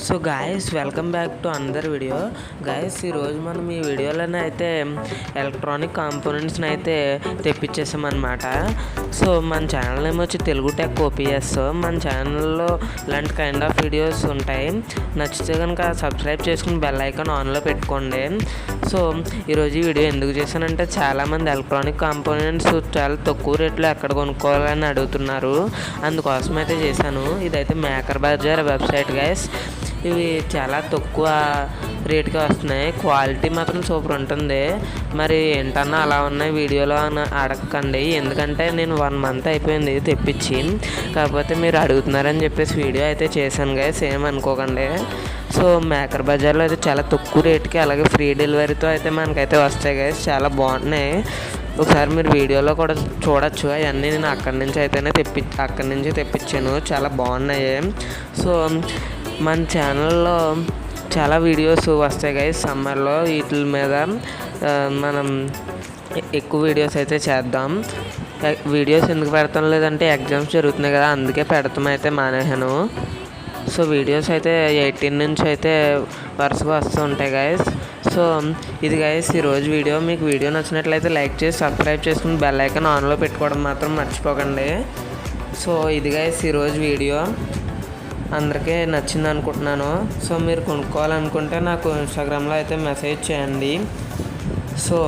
So guys welcome back to another video. Guys ఈరోజు మనం ఈ వీడియోలోనే అయితే ఎలక్ట్రానిక్ కాంపోనెంట్స్ని అయితే తెప్పించేసామన్నమాట. సో మన ఛానల్ ఏమో వచ్చి తెలుగు టెక్ ఓపీఎస్. మన ఛానల్లో ఇలాంటి కైండ్ ఆఫ్ వీడియోస్ ఉంటాయి. నచ్చితే కనుక సబ్స్క్రైబ్ చేసుకుని బెల్ ఐకాన్ ఆన్లో పెట్టుకోండి. సో ఈరోజు ఈ వీడియో ఎందుకు చేశానంటే చాలామంది ఎలక్ట్రానిక్ కాంపోనెంట్స్ చాలా తక్కువ రేట్లో ఎక్కడ కొనుక్కోవాలని అడుగుతున్నారు. అందుకోసం అయితే చేశాను. ఇదైతే మేకర్ బజార్ వెబ్సైట్ గైస్. ఇవి చాలా తక్కువ రేట్గా వస్తున్నాయి. క్వాలిటీ మాత్రం సూపర్ ఉంటుంది. మరి ఏంటన్నా అలా ఉన్నాయి వీడియోలో అని అడగకండి, ఎందుకంటే నేను 1 మంత్ అయిపోయింది తెప్పించి. కాకపోతే మీరు అడుగుతున్నారని చెప్పేసి వీడియో అయితే చేశాను గైస్, ఏం అనుకోకండి. సో మేకర్ బజార్లో అయితే చాలా తక్కువ రేట్కి అలాగే ఫ్రీ డెలివరీతో అయితే మనకైతే వస్తాయి గైస్. చాలా బాగున్నాయి. ఒకసారి మీరు వీడియోలో కూడా చూడొచ్చు. అవన్నీ నేను అక్కడి నుంచి తెప్పించాను. చాలా బాగున్నాయి. సో మన ఛానల్లో చాలా వీడియోస్ వస్తాయి గైస్ సమ్మర్లో. వీటి మీద మనం ఎక్కువ వీడియోస్ అయితే చేద్దాం. వీడియోస్ ఎందుకు పెడతాం లేదంటే ఎగ్జామ్స్ జరుగుతున్నాయి కదా, అందుకే పెడతాం అయితే మానేసాను. సో వీడియోస్ అయితే 18 నుంచి అయితే వరుసగా వస్తూ ఉంటాయి గైస్. సో ఇది గైస్ ఈరోజు వీడియో. మీకు వీడియో నచ్చినట్లయితే లైక్ చేసి సబ్స్క్రైబ్ చేసుకుని బెల్ ఐకాన్ ఆన్లో పెట్టుకోవడం మాత్రం మర్చిపోకండి. సో ఇది గైస్ ఈరోజు వీడియో. అందరికీ నచ్చింది అనుకుంటున్నాను. సో మీరు కొనుక్కోవాలనుకుంటే నాకు ఇన్స్టాగ్రామ్లో అయితే మెసేజ్ చేయండి. సో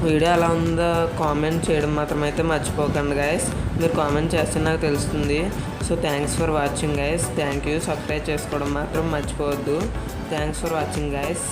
వీడియో ఎలా ఉందో కామెంట్ చేయడం మాత్రం అయితే మర్చిపోకండి గైస్. మీరు కామెంట్ చేస్తే నాకు తెలుస్తుంది. So thanks for watching guys. Thank you. Subscribe చేసుకోవడం మాత్రం మర్చిపోవద్దు. Thanks for watching guys.